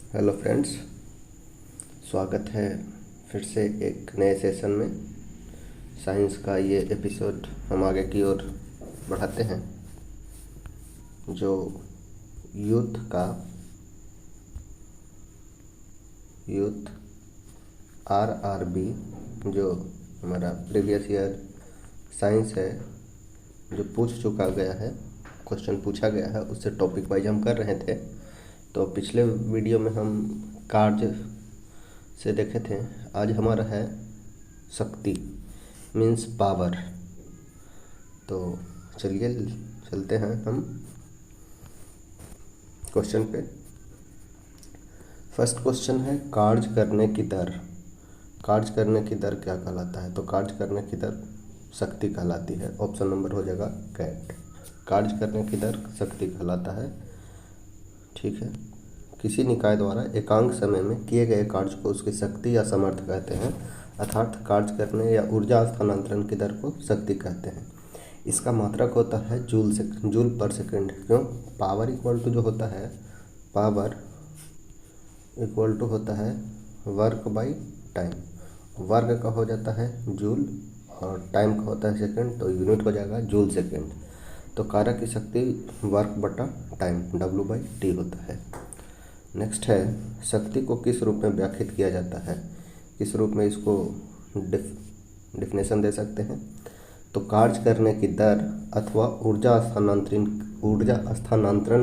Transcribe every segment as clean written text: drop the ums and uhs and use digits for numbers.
Hello friends, स्वागत है फिर से एक नए सेशन में। साइंस का ये एपिसोड हम आगे की ओर बढ़ाते हैं। जो यूथ आरआरबी जो हमारा प्रीवियस ईयर साइंस है, जो पूछ चुका गया है, क्वेश्चन पूछा गया है, उससे टॉपिक वाइज हम कर रहे थे। तो पिछले वीडियो में हम कार्य से देखे थे। आज हमारा है शक्ति, मीन्स पावर। तो चलिए चलते हैं हम क्वेश्चन पे। फर्स्ट क्वेश्चन है कार्य करने की दर। कार्य करने की दर क्या कहलाता है? तो कार्य करने की दर शक्ति कहलाती है। ऑप्शन नंबर हो जाएगा कैट। कार्य करने की दर शक्ति कहलाता है। ठीक है। किसी निकाय द्वारा एकांक समय में किए गए कार्य को उसकी शक्ति या सामर्थ्य कहते हैं, अर्थात कार्य करने या ऊर्जा स्थानांतरण की दर को शक्ति कहते हैं। इसका मात्रक होता है जूल पर सेकंड। क्यों? पावर इक्वल टू जो होता है, पावर इक्वल टू होता है वर्क बाई टाइम। वर्क का हो जाता है जूल और टाइम का होता है सेकंड, तो यूनिट हो जाएगा जूल सेकंड। तो कार्य की शक्ति वर्क बटा टाइम W/T होता है। नेक्स्ट है शक्ति को किस रूप में व्याख्यात किया जाता है? किस रूप में इसको डिफिनेशन दे सकते हैं? तो कार्य करने की दर अथवा ऊर्जा स्थानांतरण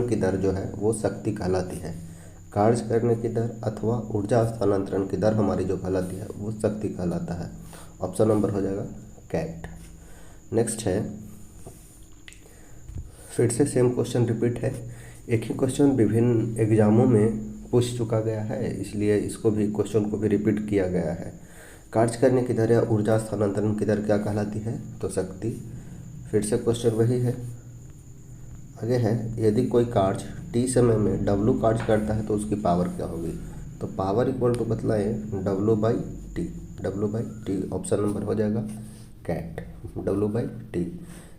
की दर जो है वो शक्ति कहलाती है। कार्य करने की दर अथवा ऊर्जा स्थानांतरण की दर हमारी जो कहलाती है वो शक्ति कहलाता है। ऑप्शन नंबर हो जाएगा कैट। नेक्स्ट है, फिर से सेम क्वेश्चन रिपीट है। एक ही क्वेश्चन विभिन्न एग्जामों में पूछ चुका गया है, इसलिए इसको भी क्वेश्चन को भी रिपीट किया गया है। कार्य करने की दर या ऊर्जा स्थानांतरण की दर क्या कहलाती है? तो शक्ति। फिर से क्वेश्चन वही है। आगे है, यदि कोई कार्य टी समय में W कार्य करता है तो उसकी पावर क्या होगी? तो पावर इक्वल टू बतलाएँ W/T। W/T ऑप्शन नंबर हो जाएगा कैट, W/T।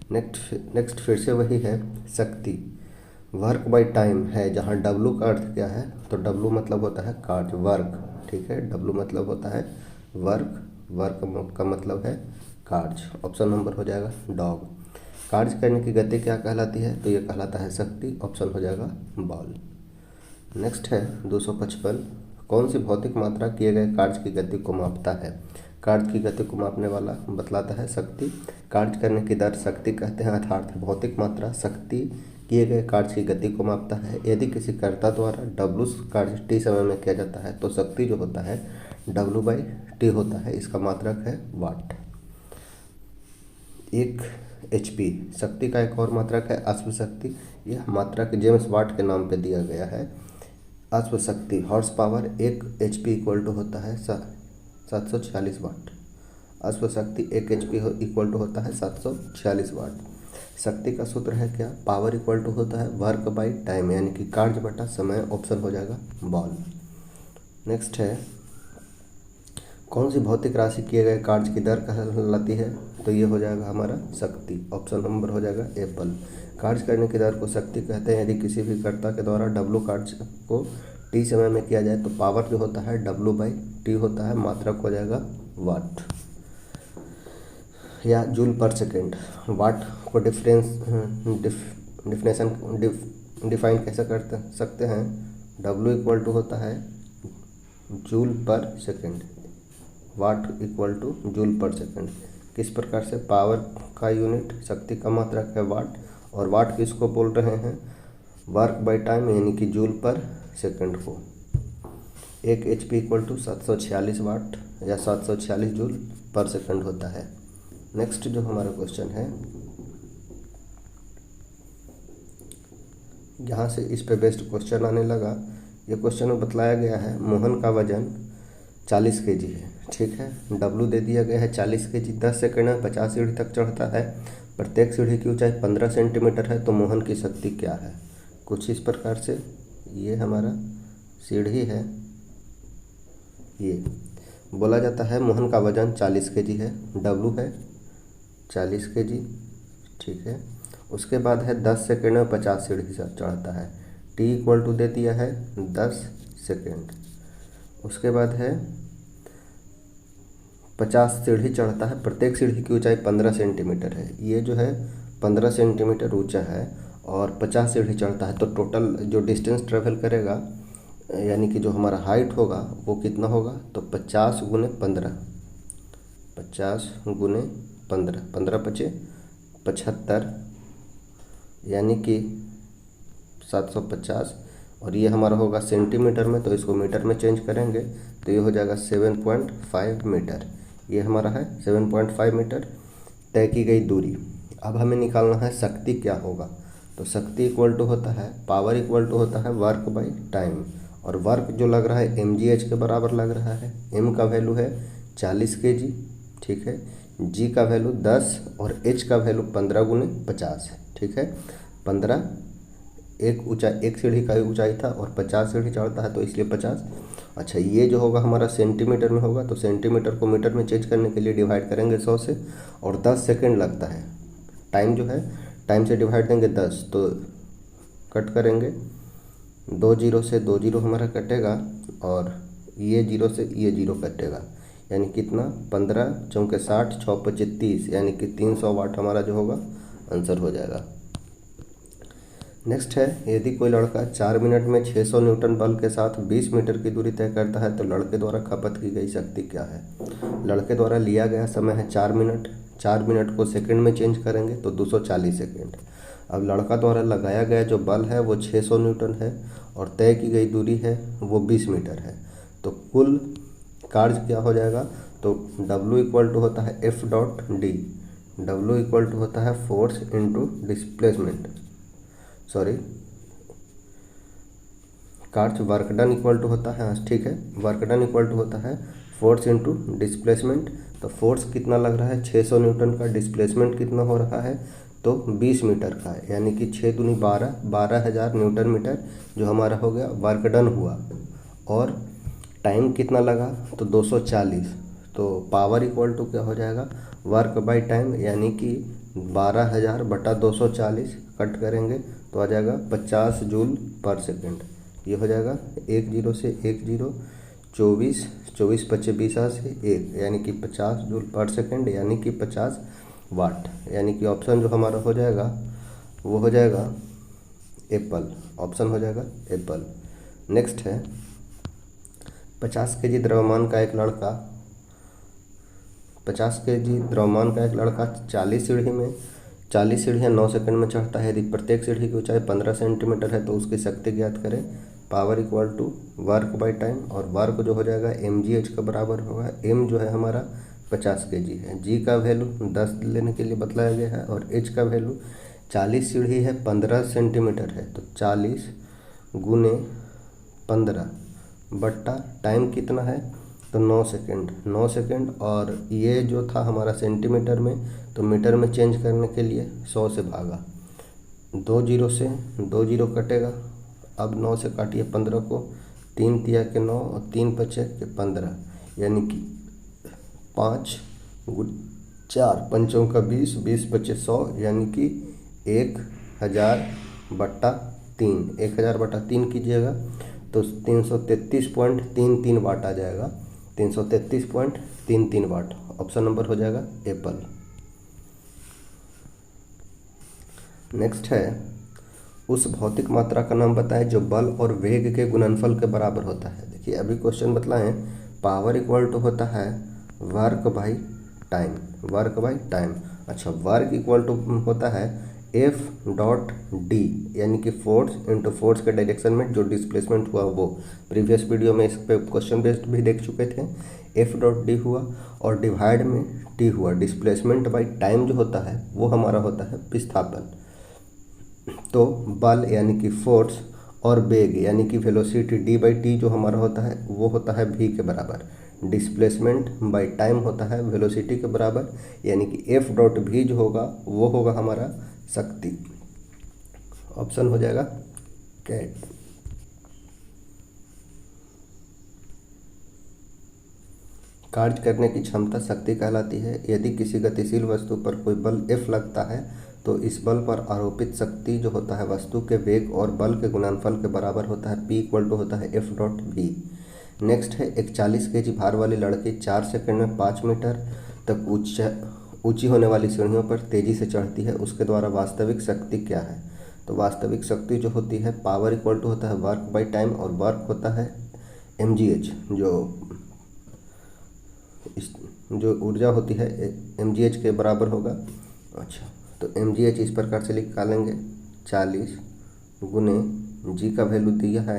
नेक्स्ट फिर से वही है शक्ति। वर्क बाय टाइम है, जहाँ W का अर्थ क्या है? तो W मतलब होता है कार्य, वर्क। ठीक है, W मतलब होता है वर्क, वर्क का मतलब है कार्य। ऑप्शन नंबर हो जाएगा डॉग। कार्य करने की गति क्या कहलाती है? तो ये कहलाता है शक्ति। ऑप्शन हो जाएगा बॉल। नेक्स्ट है 255। कौन सी भौतिक मात्रा किए गए कार्य की गति को मापता है? कार्य की गति को मापने वाला बतलाता है शक्ति। कार्य करने की दर शक्ति कहते हैं, अर्थात भौतिक मात्रा शक्ति किए गए कार्य की गति को मापता है। यदि किसी कर्ता द्वारा W कार्य T समय में किया जाता है तो शक्ति जो होता है W/T होता है। इसका मात्रक है वाट। 1 HP शक्ति का एक और मात्रक है अश्व शक्ति। यह मात्रक जेम्स वाट के नाम पे दिया गया है। अश्व शक्ति horse power 1 HP equal to होता है 746 वाट। अश्व शक्ति 1 HP इक्वल टू होता है 746 वाट। शक्ति का सूत्र है क्या? पावर इक्वल टू होता है वर्क बाय टाइम, यानी कि कार्य बटा समय। ऑप्शन हो जाएगा बॉल। नेक्स्ट है, कौन सी भौतिक राशि किए गए कार्य की दर कहलाती है? तो ये हो जाएगा हमारा शक्ति। ऑप्शन नंबर हो जाएगा एप्पल। कार्य करने की दर को शक्ति कहते हैं। यदि किसी भी कर्ता के द्वारा W कार्य को T समय में किया जाए तो पावर जो होता है W/T होता है। मात्रक हो जाएगा वाट या जूल पर सेकेंड। वाट को डिफाइन कैसे कर सकते हैं? W इक्वल टू होता है joule per second, watt equal to joule per second. किस प्रकार से? पावर का यूनिट शक्ति का मात्रक है वाट, और वाट किसको बोल रहे हैं? वर्क बाय टाइम, यानी कि जूल पर सेकेंड को। 1 HP इक्वल टू 746 वाट या 746 जूल पर सेकेंड होता है। नेक्स्ट जो हमारा क्वेश्चन है, जहाँ से इस पे बेस्ट क्वेश्चन आने लगा, ये क्वेश्चन में बतलाया गया है मोहन का वजन 40 kg है। ठीक है, W दे दिया गया है 40 kg। 10 सेकंड में 50 सीढ़ी तक चढ़ता है। प्रत्येक सीढ़ी की ऊंचाई 15 सेंटीमीटर है। तो मोहन की शक्ति क्या है? कुछ इस प्रकार से, ये हमारा सीढ़ी है, ये बोला जाता है मोहन का वजन 40 kg है, W है 40 kg। ठीक है, उसके बाद है 10 सेकंड में 50 सीढ़ी चढ़ता है। T इक्वल टू दे दिया है 10 सेकेंड। उसके बाद है 50 सीढ़ी चढ़ता है, प्रत्येक सीढ़ी की ऊंचाई 15 सेंटीमीटर है। ये जो है 15 सेंटीमीटर ऊंचा है और 50 सीढ़ी चढ़ता है, तो टोटल जो डिस्टेंस ट्रेवल करेगा यानी कि जो हमारा हाइट होगा वो कितना होगा, तो 50 गुने 15, 50 गुने 15, 15 पचे 75 यानी कि 750, और ये हमारा होगा सेंटीमीटर में, तो इसको मीटर में चेंज करेंगे तो ये हो जाएगा 7.5 मीटर। ये हमारा है 7.5 मीटर तय की गई दूरी। अब हमें निकालना है शक्ति क्या होगा, तो शक्ति इक्वल टू होता है, पावर इक्वल टू होता है वर्क बाई टाइम, और वर्क जो लग रहा है mgh के बराबर लग रहा है। m का वैल्यू है 40 kg, ठीक है, g का वैल्यू 10 और h का वैल्यू 15 गुने 50 है, ठीक है। 15 एक सीढ़ी का ऊंचाई था और 50 सीढ़ी चढ़ता है तो इसलिए 50। अच्छा, ये जो होगा हमारा सेंटीमीटर में होगा, तो सेंटीमीटर को मीटर में चेंज करने के लिए डिवाइड करेंगे 100 से, और 10 सेकेंड लगता है। टाइम जो है, टाइम से डिवाइड देंगे 10 तो कट करेंगे, 2 जीरो से 2 जीरो हमारा कटेगा, और ये जीरो से ये जीरो कटेगा, यानी कितना 15 चौके 60 6 पचे 30, यानी कि 300 वाट हमारा जो होगा आंसर हो जाएगा। नेक्स्ट है, यदि कोई लड़का 4 मिनट में 600 न्यूटन बल के साथ 20 मीटर की दूरी तय करता है तो लड़के द्वारा खपत की गई शक्ति क्या है। लड़के द्वारा लिया गया समय है 4 मिनट, 4 मिनट को सेकंड में चेंज करेंगे तो 240 सेकंड। अब लड़का द्वारा लगाया गया जो बल है वो 600 न्यूटन है और तय की गई दूरी है वो 20 मीटर है, तो कुल कार्य क्या हो जाएगा, तो W इक्वल टू होता है F dot D, W equal to होता है फोर्स इंटू डिस्प्लेसमेंट, सॉरी कार्य वर्क डन इक्वल टू होता है, ठीक है, वर्क डन इक्वल टू होता है फोर्स इंटू डिस्प्लेसमेंट। तो फोर्स कितना लग रहा है 600 न्यूटन का, डिस्प्लेसमेंट कितना हो रहा है तो 20 मीटर का, यानी कि 6 दूनी 12, 12,000 न्यूटन मीटर जो हमारा हो गया वर्क डन हुआ। और टाइम कितना लगा तो 240, तो पावर इक्वल टू क्या हो जाएगा वर्क बाय टाइम, यानी कि 12,000 बटा 240 कट करेंगे तो आ जाएगा 50 जूल पर सेकंड। ये हो जाएगा 1 जीरो से 1 जीरो, 24 24 पच्चे 20 से 1, यानी कि 50 जूल पर सेकंड, यानी कि 50 वाट, यानी कि ऑप्शन जो हमारा हो जाएगा वो हो जाएगा एप्पल, ऑप्शन हो जाएगा एप्पल। नेक्स्ट है 50 केजी द्रव्यमान का एक लड़का 50 केजी द्रव्यमान का एक लड़का 40 सीढ़ी में 40 सीढ़ियाँ 9 सेकंड में चढ़ता है। यदि प्रत्येक सीढ़ी की ऊंचाई 15 सेंटीमीटर है तो उसकी शक्ति ज्ञात करें। Power equal to work by time, और वर्क जो हो जाएगा mgh का बराबर होगा, m जो है हमारा 50 केजी है, g का वैल्यू 10 लेने के लिए बतलाया गया है, और h का वैल्यू 40 सीढ़ी है 15 सेंटीमीटर है, तो 40 गुने 15 बट्टा टाइम कितना है तो 9 सेकंड, 9 सेकंड, और ये जो था हमारा सेंटीमीटर में, तो मीटर में चेंज करने के लिए 100 से भागा, 2 जीरो से 2 जीरो कटेगा, अब 9 से काटिए 15 को, 3 तिया के 9 और 3 पचे के 15, यानी कि 5 4 पंचों का 20, 20 पचे 100, यानी कि 1000 बट्टा 3, 1000 बट्टा 3 कीजिएगा तो 333.33 वाट आ जाएगा, 333.33 वाट। ऑप्शन नंबर हो जाएगा एप्पल। नेक्स्ट है, उस भौतिक मात्रा का नाम बताएं जो बल और वेग के गुणनफल के बराबर होता है। देखिए अभी क्वेश्चन बतलाएं, पावर इक्वल टू होता है work by time, work by time. अच्छा, वर्क इक्वल टू होता है F डॉट डी, यानी कि फोर्स इंटू फोर्स के डायरेक्शन में जो डिस्प्लेसमेंट हुआ वो प्रीवियस वीडियो में इस पे क्वेश्चन बेस्ड भी देख चुके थे। F डॉट डी हुआ और डिवाइड में T हुआ, डिस्प्लेसमेंट बाई टाइम जो होता है वो हमारा होता है विस्थापन। तो बल यानी कि फोर्स और वेग यानी कि वेलोसिटी d बाई टी जो हमारा होता है वो होता है v के बराबर, डिस्प्लेसमेंट बाई टाइम होता है वेलोसिटी के बराबर, यानी कि F डॉट v जो होगा वो होगा हमारा शक्ति। ऑप्शन हो जाएगा कैट। कार्य करने की क्षमता शक्ति कहलाती है। यदि किसी गतिशील वस्तु पर कोई बल F लगता है तो इस बल पर आरोपित शक्ति जो होता है वस्तु के वेग और बल के गुणनफल के बराबर होता है। P इक्वल टू होता है F.V। नेक्स्ट है एक 40 kg भार वाली लड़की 4 सेकंड में 5 मीटर तक ऊंची होने वाली सीढ़ियों पर तेजी से चढ़ती है, उसके द्वारा वास्तविक शक्ति क्या है? तो वास्तविक शक्ति जो होती है पावर इक्वल टू होता है वर्क बाई टाइम, और वर्क होता है mgh, जो ऊर्जा होती है mgh के बराबर होगा। अच्छा, तो mgh इस प्रकार से निकालेंगे 40 गुने g का वैल्यू दिया है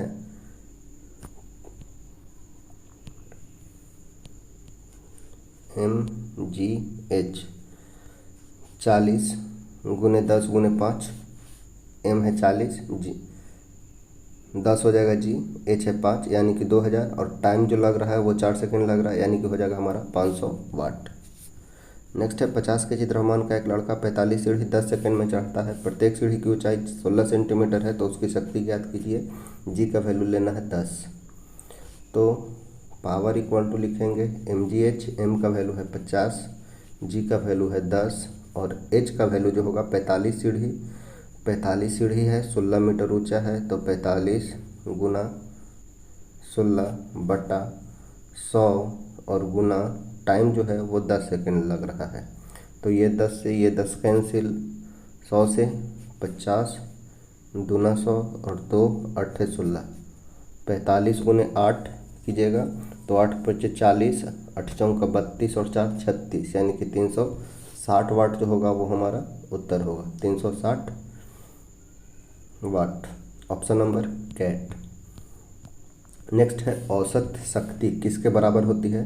mgh 40 गुने 10 गुने 5, m है 40, g 10 हो जाएगा, g h है 5 यानी कि 2000, और टाइम जो लग रहा है वो 4 सेकंड लग रहा है यानी कि हो जाएगा हमारा 500 वाट। नेक्स्ट है 50 kg द्रव्यमान का एक लड़का 45 सीढ़ी 10 सेकंड में चढ़ता है, प्रत्येक सीढ़ी की ऊंचाई 16 सेंटीमीटर है, तो उसकी शक्ति ज्ञात कीजिए। g का वैल्यू लेना है 10। तो पावर इक्वल टू लिखेंगे mgh, m का वैल्यू है 50, g का वैल्यू है 10 और h का वैल्यू जो होगा 45 सीढ़ी है, 16 मीटर ऊंचा है, तो 45 गुना 16 बटा 100 और गुना टाइम जो है वो 10 सेकंड लग रहा है। तो ये 10 से ये 10 कैंसिल, 100 से 50 दूना 100 और 2 8 16, 45 गुने 8 कीजिएगा तो 8 पच्चीस 40, 8 चौका 32 और 4 36 यानी कि 360 वाट जो होगा वो हमारा उत्तर होगा, 360 watt. Option number cat. Next है औसत शक्ति किसके बराबर होती है?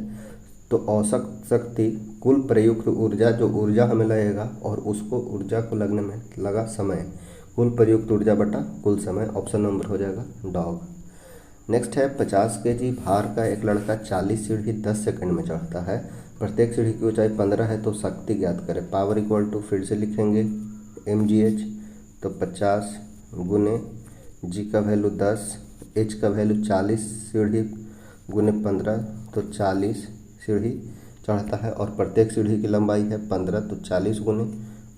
तो औसत शक्ति कुल प्रयुक्त ऊर्जा, जो ऊर्जा हमें लगेगा और उसको ऊर्जा को लगने में लगा समय, कुल प्रयुक्त ऊर्जा बटा कुल समय। ऑप्शन नंबर हो जाएगा डॉग। नेक्स्ट है 50 kg भार का एक लड़का 40 सीढ़ी 10 सेकंड में चढ़ता है, प्रत्येक सीढ़ी की ऊंचाई 15 है, तो शक्ति ज्ञात करें। पावर इक्वल टू फिर से लिखेंगे mgh, तो 50 गुने g का वैल्यू 10, h का वैल्यू 40 सीढ़ी गुने 15, तो 40 सीढ़ी चढ़ता है और प्रत्येक सीढ़ी की लंबाई है 15, तो 40 गुने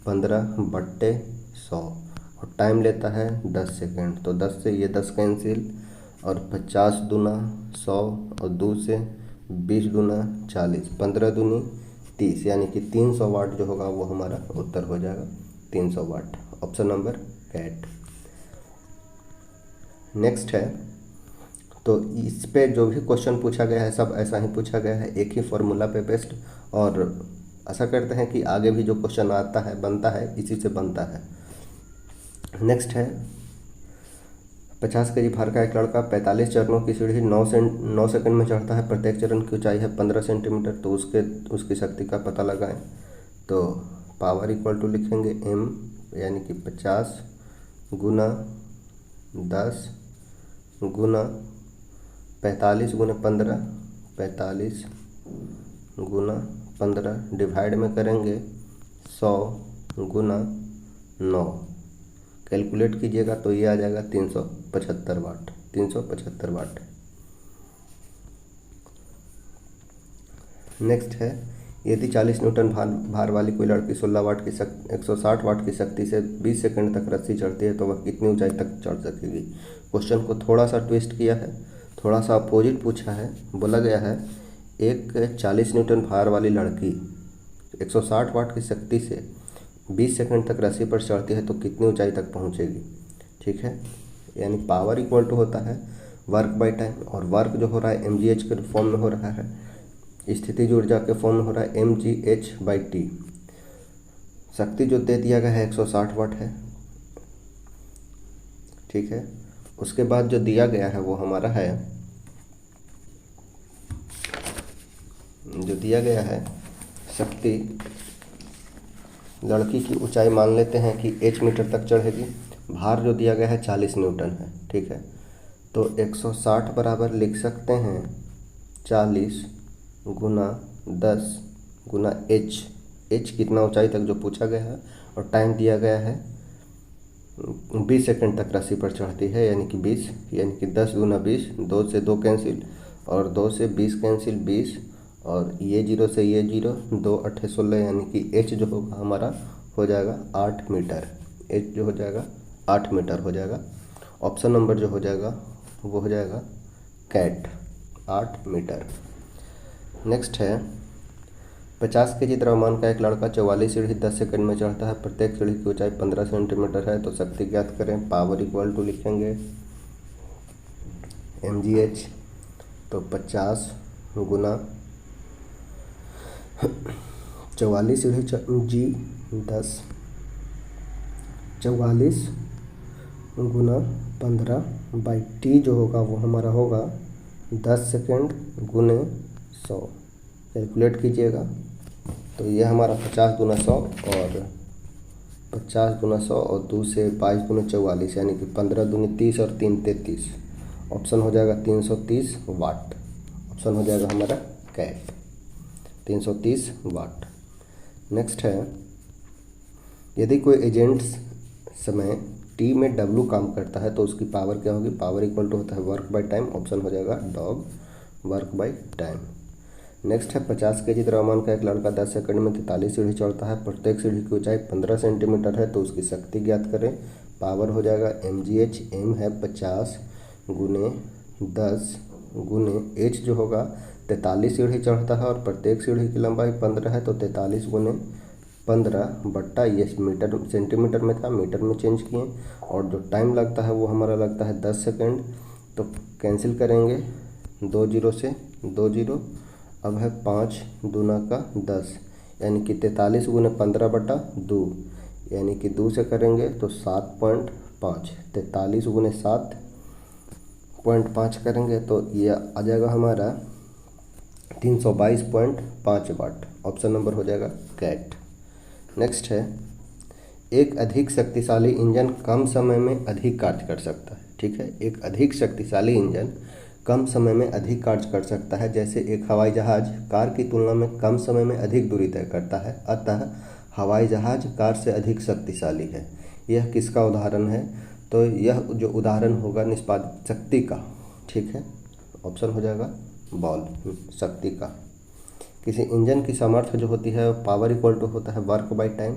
15 बट्टे 100 और टाइम लेता है 10 सेकंड। तो 10 से ये 10 कैंसिल और 50 दूना 100 और 2 से 20 दूना 40, 15 दूनी 30 यानी कि 300 वाट जो होगा वो हमारा उत्तर हो जाएगा, 300 watt. Option number cat. Next है, तो इस पे जो भी क्वेश्चन पूछा गया है सब ऐसा ही पूछा गया है, एक ही फॉर्मूला पे बेस्ड, और आशा करते हैं कि आगे भी जो क्वेश्चन आता है बनता है इसी से बनता है। नेक्स्ट है 50 kg भार का एक लड़का 45 चरणों की सीढ़ी 9 सेकंड में चढ़ता है, प्रत्येक चरण की ऊंचाई है 15 सेंटीमीटर, तो उसकी शक्ति का पता लगाएं। तो पावर इक्वल टू लिखेंगे m यानी कि 50 गुना 10 गुना 45 गुना 15, 45 गुना 15 डिवाइड में करेंगे 100 गुना 9, कैलकुलेट कीजिएगा तो ये आ जाएगा 375 वाट, 375 वाट। नेक्स्ट है, यदि 40 न्यूटन भार वाली कोई लड़की 160 वाट की शक्ति से 20 सेकंड तक रस्सी चढ़ती है तो वह कितनी ऊंचाई तक चढ़ सकेगी? क्वेश्चन को थोड़ा सा ट्विस्ट किया है, थोड़ा सा अपोजिट पूछा है। बोला गया है एक 40 न्यूटन भार वाली लड़की 160 वाट की शक्ति से 20 सेकंड तक रस्सी पर चढ़ती है तो कितनी ऊंचाई तक पहुंचेगी? ठीक है, यानी पावर इक्वल टू होता है वर्क बाय टाइम, और वर्क जो हो रहा है mgh के फॉर्म में हो रहा है, स्थितिज ऊर्जा के फॉर्म में हो रहा है mgh/t। शक्ति जो दे दिया गया है 160 वाट है, ठीक है। उसके बाद जो दिया गया है वो हमारा है, जो दिया गया है शक्ति, लड़की की ऊंचाई मान लेते हैं कि h मीटर तक चढ़ेगी, भार जो दिया गया है 40 न्यूटन है, ठीक है। तो 160 बराबर लिख सकते हैं 40 गुना 10 गुना h कितना ऊंचाई तक जो पूछा गया है, और टाइम दिया गया है 20 सेकंड तक रस्सी पर चढ़ती है यानी कि 20, यानी कि 10 गुना 20, 2 से 2 कैंसिल और 2 से 20 कैंसिल 20, और ये 0 से ये 0, 2 8 16 यानी कि h जो होगा हमारा हो जाएगा 8 मीटर, एच जो हो जाएगा 8 मीटर हो जाएगा। ऑप्शन नंबर जो हो जाएगा वो हो जाएगा कैट, 8 मीटर। नेक्स्ट है 50 केजी द्रव्यमान का एक लड़का 44 सीढ़ी 10 सेकंड में चढ़ता है, प्रत्येक सीढ़ी की ऊंचाई 15 सेंटीमीटर है, तो शक्ति ज्ञात करें। पावर इक्वल टू लिखेंगे mgh, तो 50 गुना 44 सीढ़ी जी 10, 44 गुना 15 बाई टी जो होगा वो हमारा होगा 10 सेकेंड गुने 100, कैलकुलेट कीजिएगा। तो ये हमारा 50 गुना 100 और 50 गुना 100 और 2 से 22 गुना 44, यानी कि 15 दूनी 30 और 3 33। ऑप्शन हो जाएगा 330 वाट। ऑप्शन हो जाएगा हमारा कैट, 330 वाट। नेक्स्ट है यदि कोई एजेंट समय टी में W काम करता है तो उसकी पावर क्या होगी। पावर इक्वल टू होता है वर्क बाय टाइम। ऑप्शन हो जाएगा dog, work by time. Next है 50 केजी द्रव्यमान का एक लड़का 10 सेकंड में 43 सीढ़ी चढ़ता है, प्रत्येक सीढ़ी की ऊंचाई 15 सेंटीमीटर है, तो उसकी शक्ति ज्ञात करें। पावर हो जाएगा mgh, m है 50 गुने 10 गुने h जो होगा 43 सीढ़ी चढ़ता है और प्रत्येक सीढ़ी की लंबाई 15 है, तो 43 गुने 15 बट्टा ये मीटर सेंटीमीटर में था, मीटर में चेंज किए। और जो टाइम लगता है वो हमारा लगता है 10 सेकंड, तो कैंसिल करेंगे 2 जीरो से 2 जीरो। अब है 5 दूना का 10, यानी कि 43 गुने 15 बटा 2, यानी कि 2 से करेंगे तो 7.5। 43 गुने 7.5 करेंगे तो ये आ जाएगा हमारा 322.5 वाट। ऑप्शन नंबर हो जाएगा कैट। नेक्स्ट है एक अधिक शक्तिशाली इंजन कम समय में अधिक कार्य कर सकता है। ठीक है, एक अधिक शक्तिशाली इंजन कम समय में अधिक कार्य कर सकता है। जैसे एक हवाई जहाज कार की तुलना में कम समय में अधिक दूरी तय करता है, अतः हवाई जहाज कार से अधिक शक्तिशाली है। यह किसका उदाहरण है। तो यह जो उदाहरण होगा निष्पादित शक्ति का। ठीक है, ऑप्शन हो जाएगा बॉल, शक्ति का। किसी इंजन की सामर्थ्य जो होती है पावर इक्वल टू होता है वर्क बाय टाइम।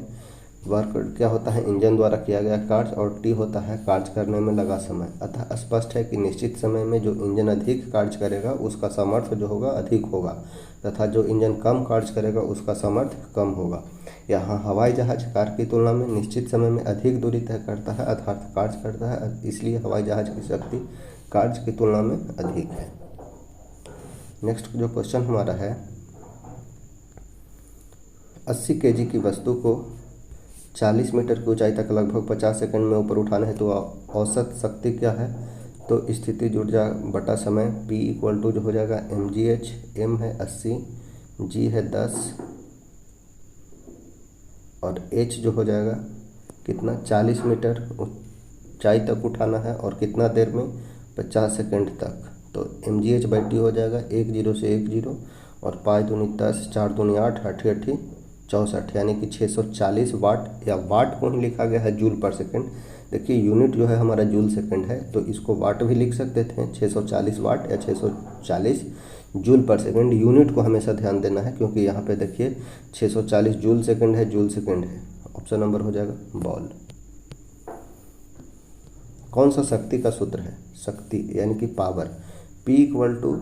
वर्क क्या होता है, इंजन द्वारा किया गया कार्य, और टी होता है कार्य करने में लगा समय। अतः स्पष्ट है कि निश्चित समय में जो इंजन अधिक कार्य करेगा उसका सामर्थ्य जो होगा अधिक होगा, तथा जो इंजन कम कार्य करेगा उसका सामर्थ्य कम होगा। यहाँ हवाई जहाज कार की तुलना में निश्चित समय में अधिक दूरी तय करता है, अर्थात कार्य करता है, इसलिए हवाई जहाज की शक्ति कार्य की तुलना में अधिक है। नेक्स्ट जो क्वेश्चन हमारा है 80 केजी की वस्तु को 40 मीटर की ऊंचाई तक लगभग 50 सेकंड में ऊपर उठाना है, तो औसत शक्ति क्या है। तो स्थितिज ऊर्जा बटा समय P इक्वल टू जो हो जाएगा mgh, m है 80, g है 10 और h जो हो जाएगा कितना 40 मीटर ऊंचाई तक उठाना है और कितना देर में 50 सेकंड तक। तो mgh बाई टी हो जाएगा 1 जीरो से 1 जीरो और 5 दूनी 10, 4 दूनी 8, 8 8 64, यानी कि 640 वाट, या वाट को ही लिखा गया है जूल पर सेकंड। देखिए यूनिट जो है हमारा जूल सेकंड है, तो इसको वाट भी लिख सकते थे, 640 वाट या 640 जूल पर सेकंड। यूनिट को हमेशा ध्यान देना है, क्योंकि यहाँ पे देखिए 640 जूल सेकंड है, जूल सेकंड है। ऑप्शन नंबर हो जाएगा बॉल। कौन सा शक्ति का सूत्र है। शक्ति यानी कि power P equal to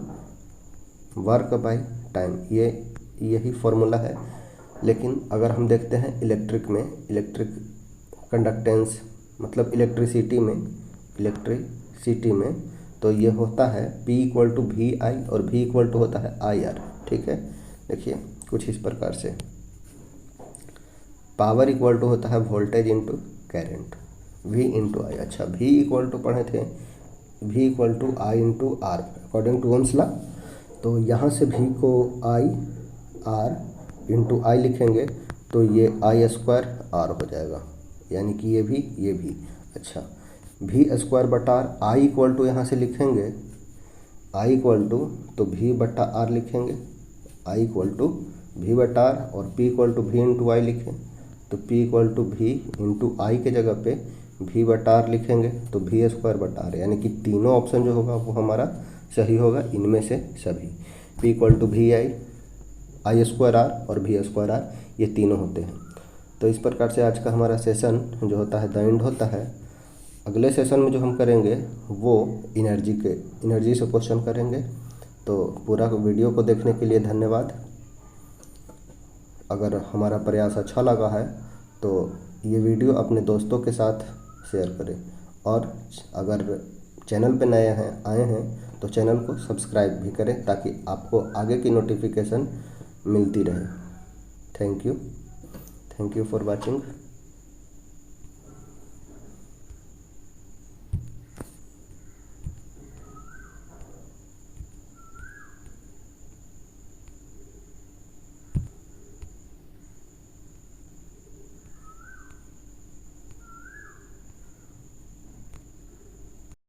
work by time, यही फॉर्मूला है। लेकिन अगर हम देखते हैं इलेक्ट्रिक में, इलेक्ट्रिक कंडक्टेंस मतलब इलेक्ट्रिसिटी में तो ये होता है P इक्वल टू वी आई और V इक्वल टू होता है आई आर। ठीक है, देखिए कुछ इस प्रकार से पावर इक्वल टू होता है voltage into current, V into I. अच्छा, V इक्वल टू पढ़े थे, V equal to I into R according to Ohm's law. तो यहाँ से V को आई आर इंटू आई लिखेंगे तो ये आई स्क्वायर आर हो जाएगा, यानी कि ये भी। अच्छा, V स्क्वायर बटा आर, आई इक्वल टू यहाँ से लिखेंगे आई इक्वल टू तो V बटा आर लिखेंगे, आई इक्वल टू V बटा आर, और P equal to V into I लिखें तो P equal to V into I के जगह पे V बटा आर लिखेंगे तो V स्क्वायर बटा आर, यानी कि तीनों ऑप्शन जो होगा वो हमारा सही होगा इनमें से सभी। P equal to V I, I square R और V स्क्वायर आर, ये तीनों होते हैं। तो इस प्रकार से आज का हमारा सेशन जो होता है द एंड होता है। अगले सेशन में जो हम करेंगे वो एनर्जी से क्वेश्चन करेंगे। तो पूरा वीडियो को देखने के लिए धन्यवाद। अगर हमारा प्रयास अच्छा लगा है तो ये वीडियो अपने दोस्तों के साथ शेयर करें, और अगर चैनल पे नए आए हैं तो चैनल को सब्सक्राइब भी करें ताकि आपको आगे की नोटिफिकेशन मिलती रहे। Thank you for watching.